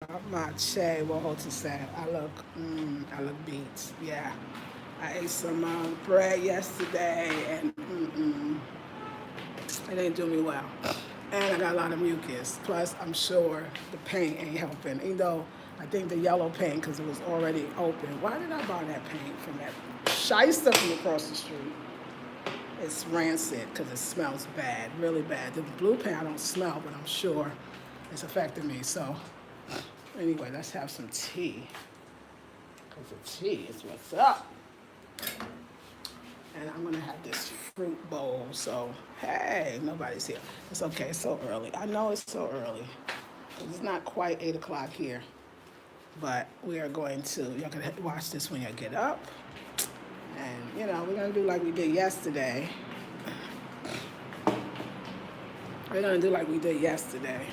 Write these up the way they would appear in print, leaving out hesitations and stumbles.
Mache, what hold to say? I look beats. Yeah, I ate some bread yesterday, and it didn't do me well. And I got a lot of mucus. Plus, I'm sure the paint ain't helping. Even though I think the yellow paint, because it was already open. Why did I buy that paint from that shyster from across the street? It's rancid because it smells bad, really bad. The blue paint I don't smell, but I'm sure it's affecting me. So anyway, let's have some tea. Because the tea is what's up. And I'm gonna have this fruit bowl. So hey, nobody's here. It's okay. It's so early. I know it's so early. It's not quite 8 o'clock here, but we are going to. You're gonna watch this when you get up, and we're gonna do like we did yesterday. We're gonna do like we did yesterday.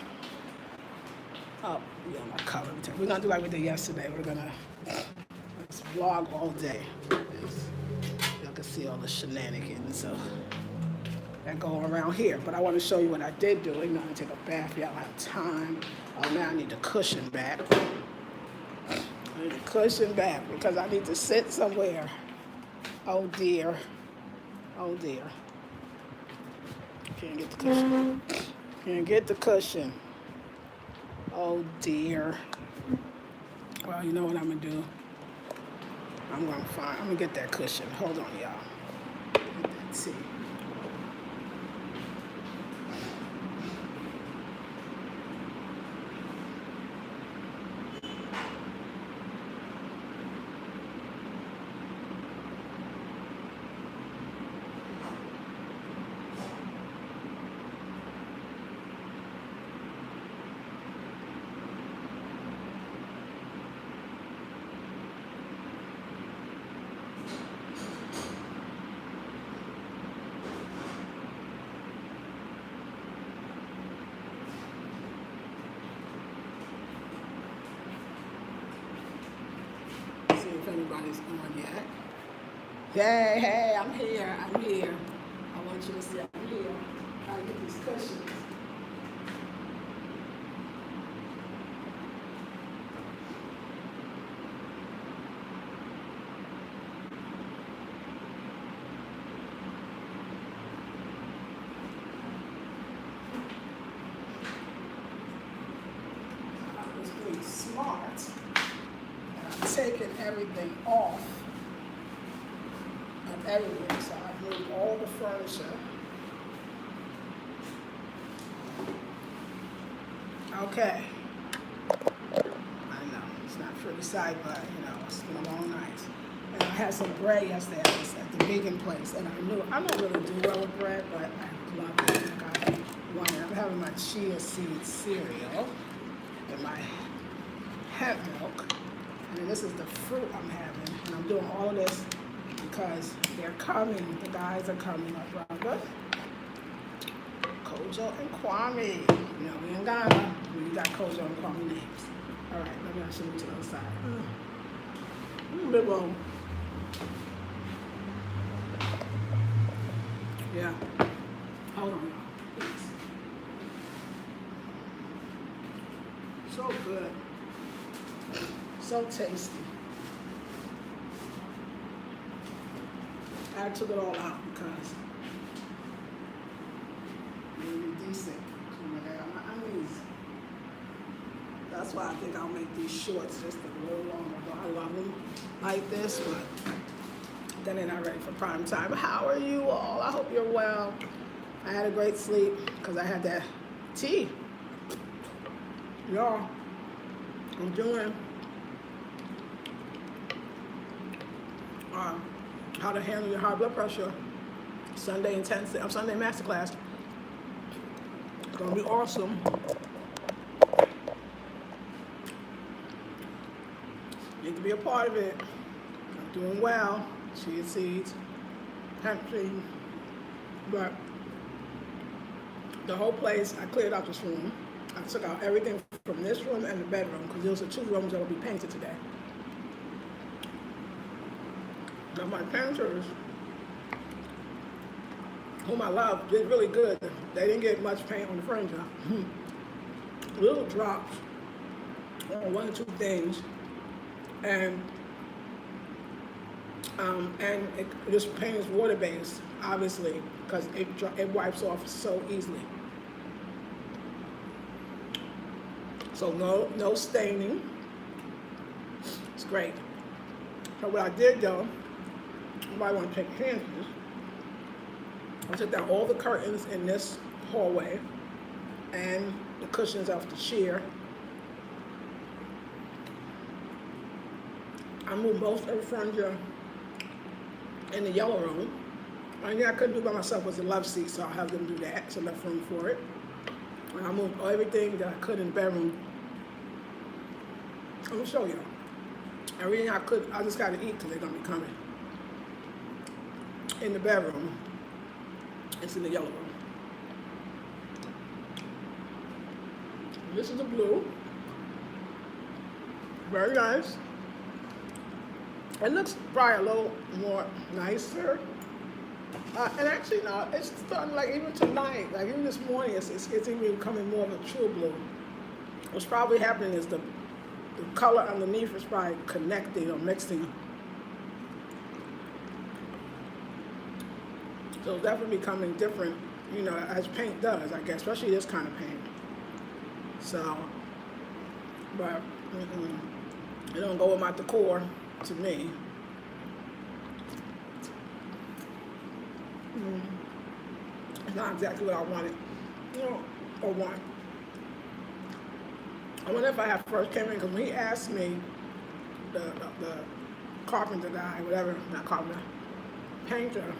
Oh, yeah, my color. We're gonna do like we did yesterday. We're gonna let's vlog all day. Y'all can see all the shenanigans that go around here. But I want to show you what I did do. I'm gonna take a bath. Y'all have time. Oh, now I need the cushion back. I need the cushion back because I need to sit somewhere. Oh dear. Oh dear. Can't get the cushion. Can't get the cushion. Oh dear. Well, you know what I'm gonna do? I'm gonna get that cushion. Hold on, y'all. Let's see. See if anybody's on yet. Hey, hey, I'm here. I'm here. I want you to see I'm here. I get these cushions. I was being smart. And I'm taking everything off of everything. So I moved all the furniture. Okay. I know, it's not pretty sight, but it's been a long night. And I had some bread yesterday at the vegan place, and I don't really do well with bread, but I love it. I'm having my chia seed cereal and my hemp milk, and then this is the fruit I'm having, and I'm doing all of this because they're coming. The guys are coming, my brother, Kojo and Kwame. We in Ghana. We got Kojo and Kwame names. All right, let me show you to the other side. Big bowl. Yeah. Hold on, y'all. So good. So tasty. I took it all out because maybe decent. I mean, that's why I think I'll make these shorts just a little longer. I love them like this, but then they're not ready for prime time. How are you all? I hope you're well. I had a great sleep because I had that tea. Y'all, I'm doing how to handle your high blood pressure Sunday MasterClass. It's gonna be awesome. Need to be a part of it. I'm doing well. Chia seeds, hemp seed, but the whole place, I cleared out this room. I took out everything from this room and the bedroom because those are 2 rooms that will be painted today. Now my painters, whom I love, did really good. They didn't get much paint on the furniture. Little drops on one or two things, and this paint is water based, obviously, because it wipes off so easily. So no staining. It's great. So what I did though, you might want to take chances. I took down all the curtains in this hallway and the cushions off the chair. I moved most of the furniture in the yellow room. Only thing I couldn't do by myself was the love seat, so I have them do that, so enough room for it. And I moved everything that I could in the bedroom. I'm gonna show you. Everything I could, I just gotta eat because they're gonna be coming. In the bedroom, it's in the yellow room. This is the blue. Very nice. It looks probably a little more nicer. And actually, no, it's starting like even tonight, like even this morning, it's even becoming more of a true blue. What's probably happening is the color underneath is probably connecting or mixing. So it's definitely becoming different, you know, as paint does, I guess, especially this kind of paint. So, but it don't go with my decor to me. It's not exactly what I wanted, you know, or want. I wonder if I have first came in, because when he asked me, the carpenter guy, whatever, not carpenter, painter,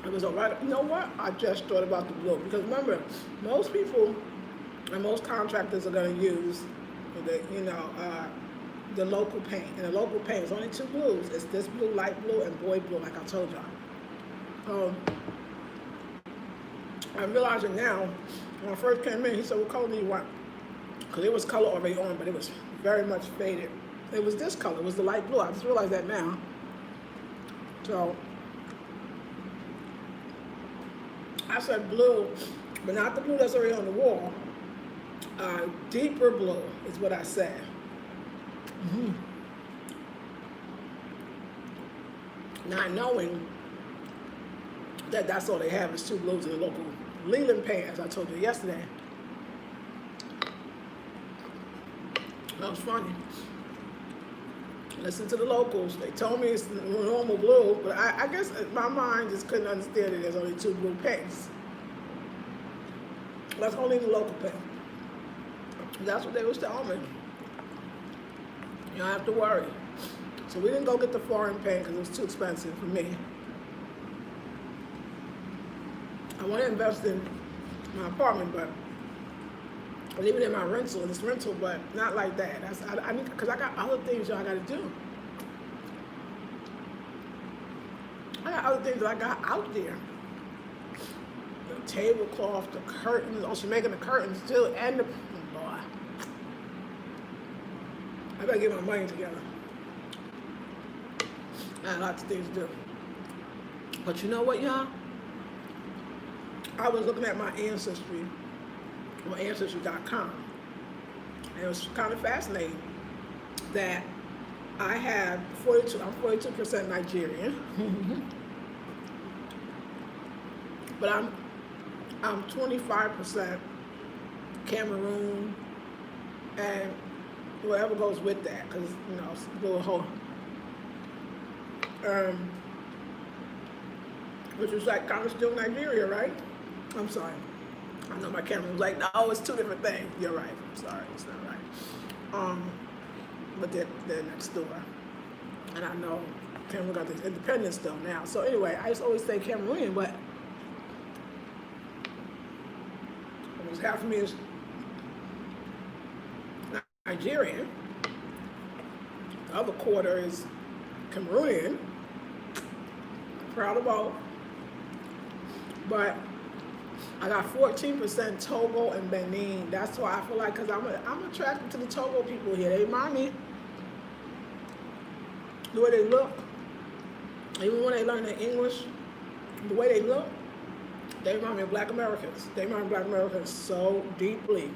it was all right. You know what? I just thought about the blue, because remember, most people and most contractors are going to use the, you know, the local paint. And the local paint is only two blues. It's this blue, light blue, and boy blue, like I told y'all. I'm realizing now, when I first came in, he said, what color do you want? Because it was color already on, but it was very much faded. It was this color, it was the light blue. I just realized that now. So, I said blue, but not the blue that's already on the wall. Deeper blue is what I said. Not knowing that that's all they have is two blues in the local Leland paint, as I told you yesterday. That was funny. Listen to the locals. They told me it's normal blue, but I guess my mind just couldn't understand it. There's only two blue paints. That's only the local paint. That's what they was telling me. You don't have to worry. So we didn't go get the foreign paint because it was too expensive for me. I want to invest in my apartment, but leave it in my rental, but not like that. I need, because I got other things that I got to do. I got other things that I got out there. The tablecloth, the curtains. Oh, she's making the curtains too, and the boy. I better get my money together. I got lots of things to do. But you know what, y'all? I was looking at my Ancestry, on Ancestry.com, and it was kind of fascinating that I have 42, I'm 42% Nigerian, but I'm 25% Cameroon, and whatever goes with that, because, you know, it's a little whole, which was like kind of still Nigeria, right? I'm sorry. I know my camera was like, no, it's two different things. You're right. I'm sorry. It's not right. But they're next door. And I know Cameroon got this independence though now. So anyway, I just always say Cameroonian, but almost half of me is Nigerian. The other quarter is Cameroonian. Proud of both. But I got 14% Togo and Benin. That's why I feel like, because I'm attracted to the Togo people here. They remind me the way they look. Even when they learn their English, the way they look, they remind me of Black Americans. They remind me of Black Americans so deeply.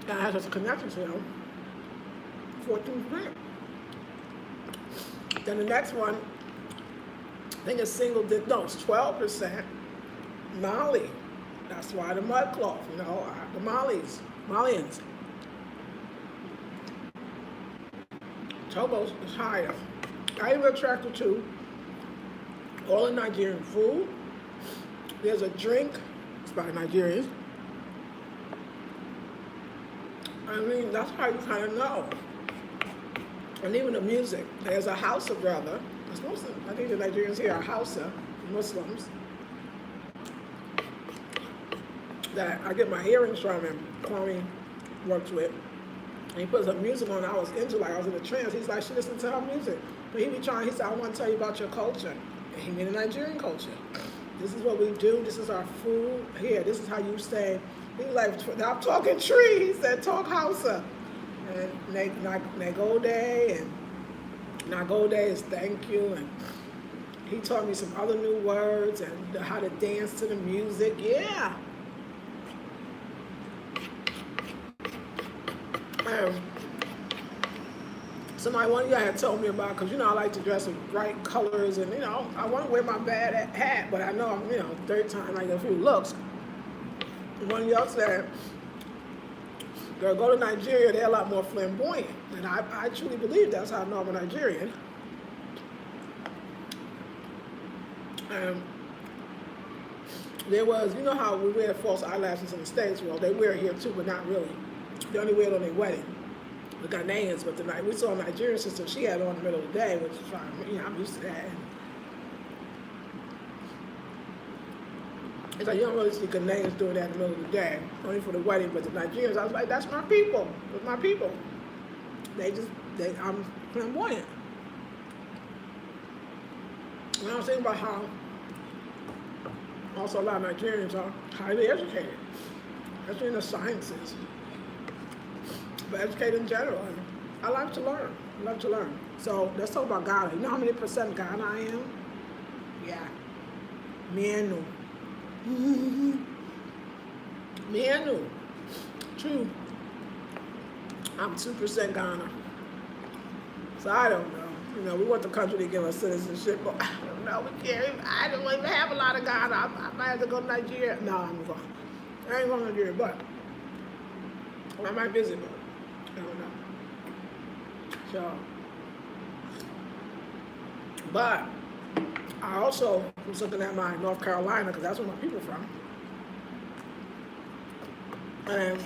that has a connection to them, 14%. Then the next one, I think it's single digit, no, it's 12% Mali. That's why the mud cloth, the Malians. Togo is higher. I am attracted to all the Nigerian food. There's a drink, it's by Nigerians. I mean, that's how you kind of know. And even the music. There's a Hausa brother. I think the Nigerians here are Hausa, Muslims, that I get my earrings from, and Kwame works with. And he put some music on. I was into, like, I was in a trance. He's like, she listened to our music. But he said, I want to tell you about your culture. And he made a Nigerian culture. This is what we do. This is our food. Here, this is how you say. He was like, I'm talking tree. He said, talk Hausa. And Nagode, and Nagode is thank you. And he taught me some other new words and how to dance to the music. Yeah. One of you had told me about, because I like to dress in bright colors, and I want to wear my bad hat, but I know I'm third time I get a few looks. One of y'all said, girl, go to Nigeria, they're a lot more flamboyant, and I truly believe that's how I know I'm a Nigerian. There was, how we wear false eyelashes in the States? Well, they wear it here too, but not really. They only wear it on their wedding. The Ghanaians, but tonight we saw a Nigerian sister, she had it on in the middle of the day, which is fine. I'm used to that. It's like you don't really see Ghanaians doing that in the middle of the day, only for the wedding, but the Nigerians, I was like, that's my people. That's my people. I'm flamboyant. And I was thinking about how also a lot of Nigerians are highly educated, especially in the sciences. But educated in general. And I like to learn. I love to learn. So let's talk about Ghana. You know how many percent Ghana I am? Yeah. Mienu. Mienu. True. I'm 2% Ghana. So I don't know. We want the country to give us citizenship, but I don't know. We can't. I don't even have a lot of Ghana. I might have to go to Nigeria. No, I'm going. I ain't going to Nigeria, but I might visit them. I don't know. So, but I also was looking at my North Carolina, because that's where my people are from. And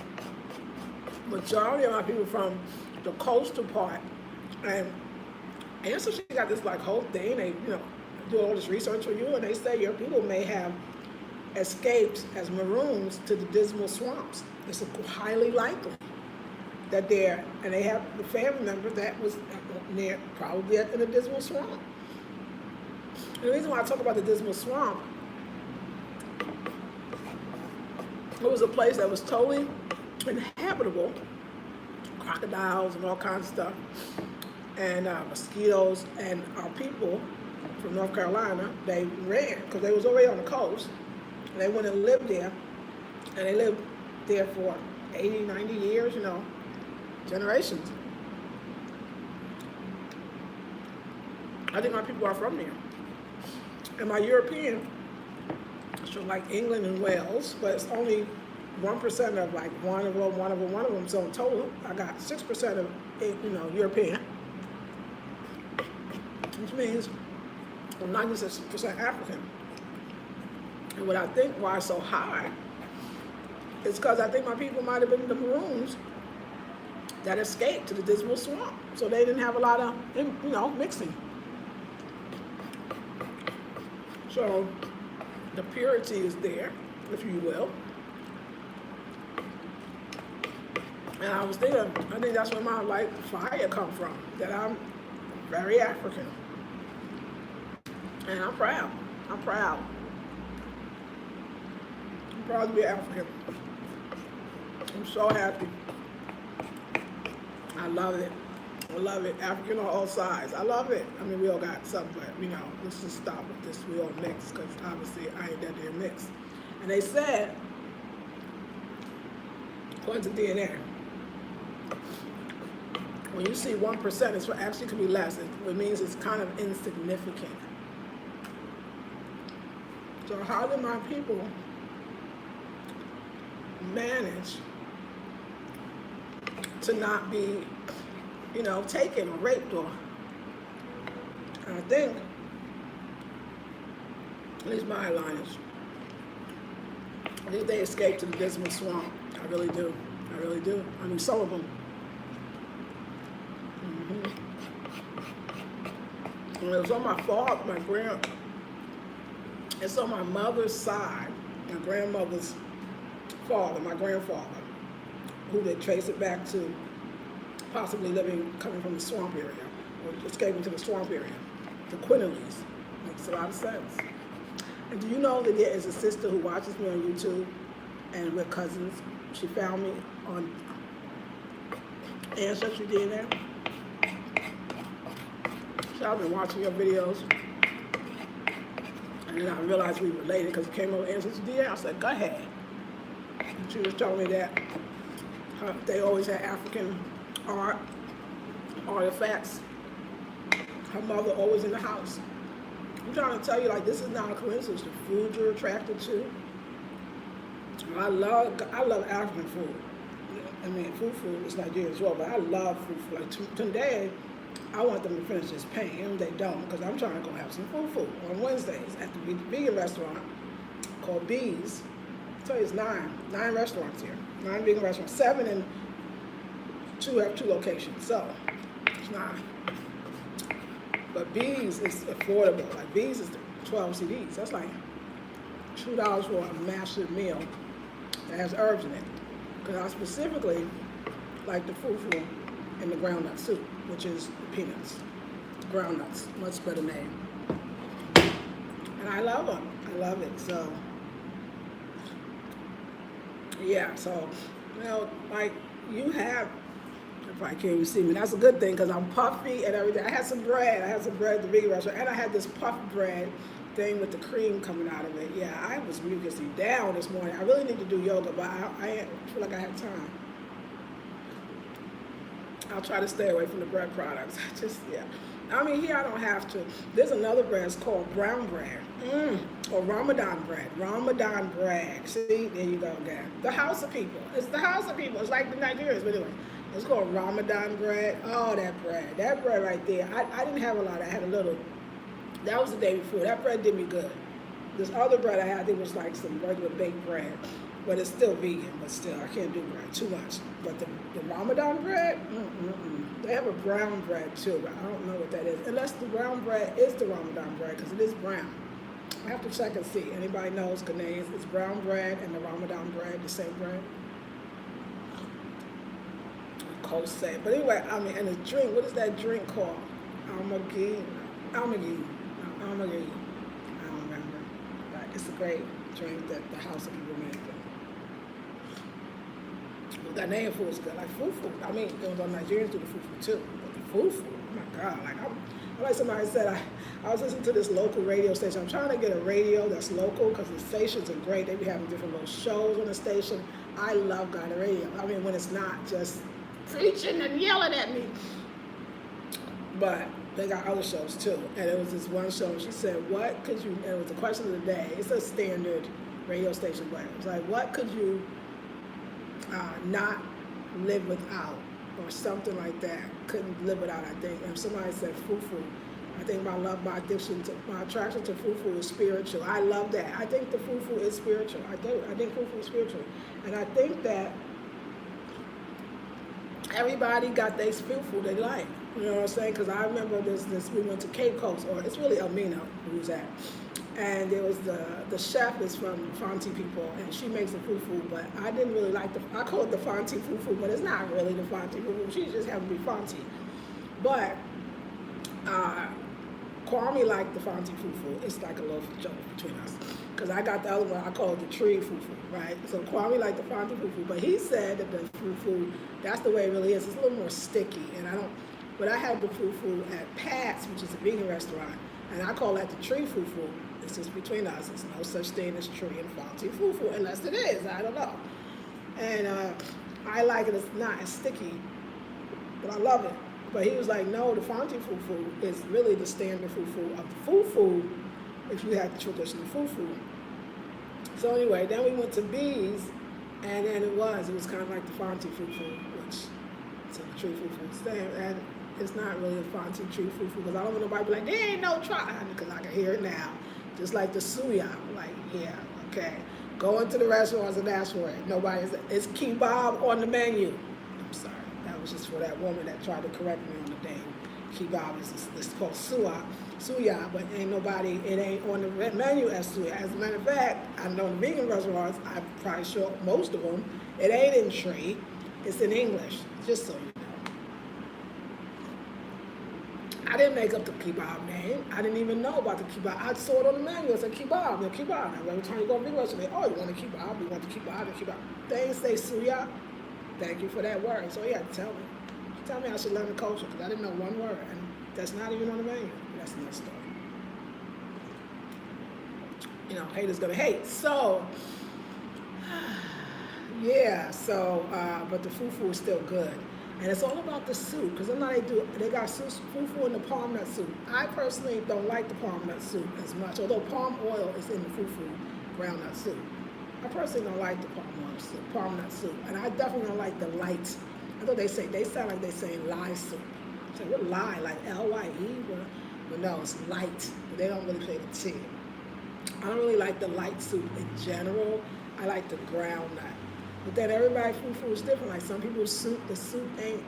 majority of my people from the coastal part. And Ancestry got this whole thing. They, do all this research for you, and they say your people may have escaped as maroons to the dismal swamps. It's highly likely that they have the family member that was near, probably in the dismal swamp. And the reason why I talk about the dismal swamp, it was a place that was totally inhabitable, crocodiles and all kinds of stuff, and mosquitoes, and our people from North Carolina, they ran, because they was already on the coast, and they went and lived there, and they lived there for 80, 90 years, generations. I think my people are from there. And my European, so like England and Wales, but it's only 1% of one of them. So in total, I got 6% of European, which means I'm 96% African. And what I think why it's so high is because I think my people might have been the maroons that escaped to the dismal swamp. So they didn't have a lot of, mixing. So the purity is there, if you will. And I was thinking, I think that's where my fire come from, that I'm very African. And I'm proud. I'm proud to be African. I'm so happy. I love it. I love it. African on all sides. I love it. I mean, we all got something, but, let's just stop with this. We all mix, because obviously I ain't that damn mixed. And they said, according to DNA, When you see 1%, it's actually could be less. It means it's kind of insignificant. So how do my people manage to not be, taken or raped or? And I think, at least my aligners, I think they escaped to the dismal swamp. I really do. I really do. I mean, some of them. And it was on my father, it's on my mother's side, my grandmother's father, my grandfather, who they trace it back to possibly coming from the swamp area, or escaping to the swamp area, the Quinterleys. Makes a lot of sense. And do you know that there is a sister who watches me on YouTube, and we're cousins? She found me on Ancestry DNA. So I've been watching your videos, and then I realized we related because it came over Ancestry DNA. I said, go ahead. And she was telling me that they always had African artifacts. Her mother always in the house. I'm trying to tell you, like, this is not a coincidence. The food you're attracted to. I love African food. I mean, food is Nigerian as well, but I love food. Like today, I want them to finish this paint, and they don't, because I'm trying to go have some food on Wednesdays at the vegan restaurant called Bees. I tell you, it's nine restaurants here, 9 vegan restaurants, 7 and 2 have 2 locations, so it's 9. But Bees is affordable. Like Bees is 12 CDs. That's like $2 for a massive meal that has herbs in it. Because I specifically like the fufu and the groundnut soup, which is peanuts, groundnuts, much better name. And I love them. I love it. So, yeah. So, like you have. I probably can't even see me. That's a good thing because I'm puffy and everything. I had some bread. at the vegan restaurant, and I had this puff bread thing with the cream coming out of it. Yeah, I was mucusy down this morning. I really need to do yoga, but I feel like I have time. I'll try to stay away from the bread products. I mean, here I don't have to. There's another bread. It's called brown bread. Or Ramadan bread. Ramadan bread. See, there you go again. The house of people. It's the house of people. It's like the Nigerians, but anyway. It's called Ramadan bread. Oh, that bread right there. I didn't have a lot. I had a little. That was the day before. That bread did me good. This other bread I had, I think was like some regular baked bread, but it's still vegan. But still, I can't do bread too much. But the Ramadan bread, they have a brown bread too. But I don't know what that is, unless the brown bread is the Ramadan bread because it is brown. I have to check and see. Anybody knows Ghanaians? It's brown bread and the Ramadan bread, the same bread. Say. But anyway, I mean, and the drink, what is that drink called? Almagi. I don't remember. But it's a great drink that the house of people make. That Ghanaian food is good. Like fufu. I mean, Nigerians do the fufu too. But the fufu, oh my God. Like somebody said, I was listening to this local radio station. I'm trying to get a radio that's local because the stations are great. They be having different little shows on the station. I love Ghana radio. I mean, when it's not just preaching and yelling at me. But they got other shows too. And it was this one show, and she said, what could you, and it was the question of the day. It's a standard radio station, but it was like, what could you not live without? Or something like that. Couldn't live without, I think. And somebody said fufu. I think my attraction to fufu is spiritual. I love that. I think the fufu is spiritual. I do. I think fufu is spiritual. And I think that everybody got their fufu they like. You know what I'm saying? Because I remember this we went to Cape Coast, or it's really Amina who's at. And there was the chef is from Fanti people, and she makes the fufu, but I didn't really like I call it the Fanti fufu, but it's not really the Fanti fufu. She just happened to be Fanti. But Kwame liked the Fanti fufu. It's like a little joke between us. Because I got the other one, I call it the tree fufu, right? So Kwame liked the Fanti fufu, but he said that the fufu, that's the way it really is. It's a little more sticky, but I had the fufu at Pat's, which is a vegan restaurant, and I call that the tree fufu. This is between us. It's no such thing as tree and Fanti fufu, unless it is. I don't know. And I like it. It's not as sticky but I love it. But he was like, no, the Fonty fufu is really the standard fufu of the fufu if you have the traditional fufu. So anyway, then we went to B's, and then it was kind of like the Fonty fufu, which it's a tree fufu stand, and it's not really a Fonty tree fufu because I don't want nobody to be like, there ain't no try, because I can hear it now. Just like the suya, like, yeah, okay. Go into the restaurants and ask for it. It's kebab on the menu. I'm sorry, that was just for that woman that tried to correct me on the name. Kebab is called suya, but it ain't on the menu as suya. As a matter of fact, I know the vegan restaurants, I'm probably sure most of them, it ain't in tree, it's in English, just so you know. I didn't make up the kebab name. I didn't even know about the kebab. I saw it on the menu. It said kebab, no kebab. And every time you go to the restaurant, oh, you want a kebab? You want the kebab, They ain't say suya. Thank you for that word. So he had to tell me. Tell me I should learn the culture because I didn't know one word. And that's not even on the menu. That's another story. You know, haters gonna hate. So, yeah, but the fufu is still good. And it's all about the soup, because they got fufu in the palm nut soup. I personally don't like the palm nut soup as much, although palm oil is in the fufu groundnut soup. I personally don't like the palm nut soup, and I definitely don't like the light. I thought they sound like they saying lye soup. So what lye, like L-Y-E? But no, it's light, but they don't really play the T. I don't really like the light soup in general. I like the groundnut. But then everybody's fufu is different. Like some people's the stew ain't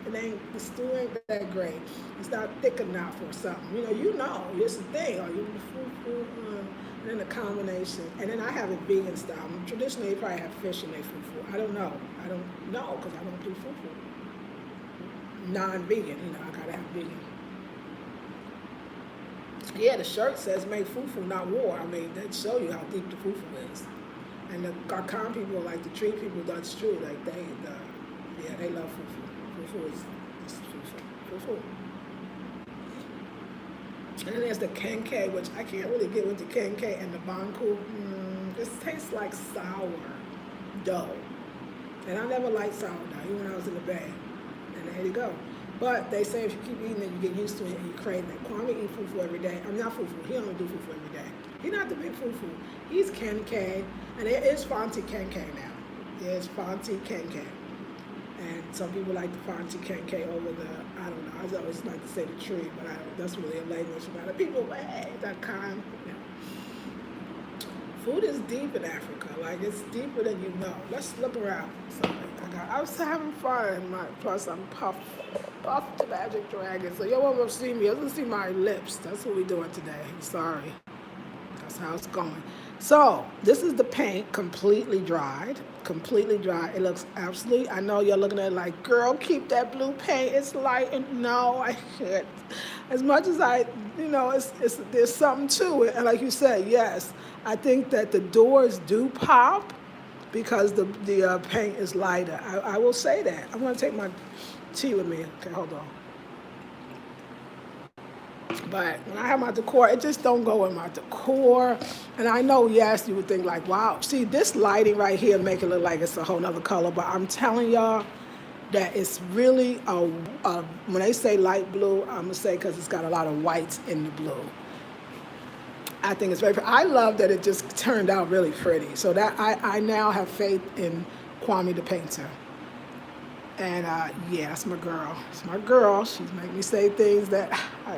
that great. It's not thick enough or something. It's the thing. Or you the fufu, and then the combination. And then I have it vegan style. Traditionally, they probably have fish in their fufu. I don't know because I don't do fufu. Non-vegan, I gotta have vegan. Yeah, the shirt says make fufu, not war. I mean, that show you how deep the fufu is. And the Gakan people, like the tree people, that's true. Like they love fufu. Fufu is fufu. And then there's the kenke, which I can't really get with the kenke and the banku. It tastes like sour dough. And I never liked sour dough, even when I was in the Bay. And there you go. But they say if you keep eating it, you get used to it and you crave it. Kwame eat fufu every day. I'm not fufu. He don't do fufu every day. He's not the big fufu. He's kenke. And there is Fonty kenke now. There's Fonty kenke. And some people like the Fonty kenke over the, I don't know, I always like to say the tree, but that's really a language about it. People, hey, that kind. Yeah. Food is deep in Africa. Like, it's deeper than you know. Let's look around. I was having fun. Plus, I'm Puff the Magic Dragon. So y'all won't see me. You're going to see my lips. That's what we're doing today. Sorry. That's how it's going. So, this is the paint, completely dried. It looks absolutely, I know you're looking at it like, girl, keep that blue paint. It's light. And no, I can't. As much as there's something to it. And like you said, yes, I think that the doors do pop because the paint is lighter. I will say that. I'm going to take my tea with me. Okay, hold on. But when I have my decor, it just don't go in my decor. And I know, yes, you would think like, wow. See, this lighting right here make it look like it's a whole nother color. But I'm telling y'all that it's really, when they say light blue, I'm going to say because it's got a lot of whites in the blue. I think it's very pretty. I love that it just turned out really pretty. So that I now have faith in Kwame the painter. And yeah, that's my girl. It's my girl. She's making me say things that I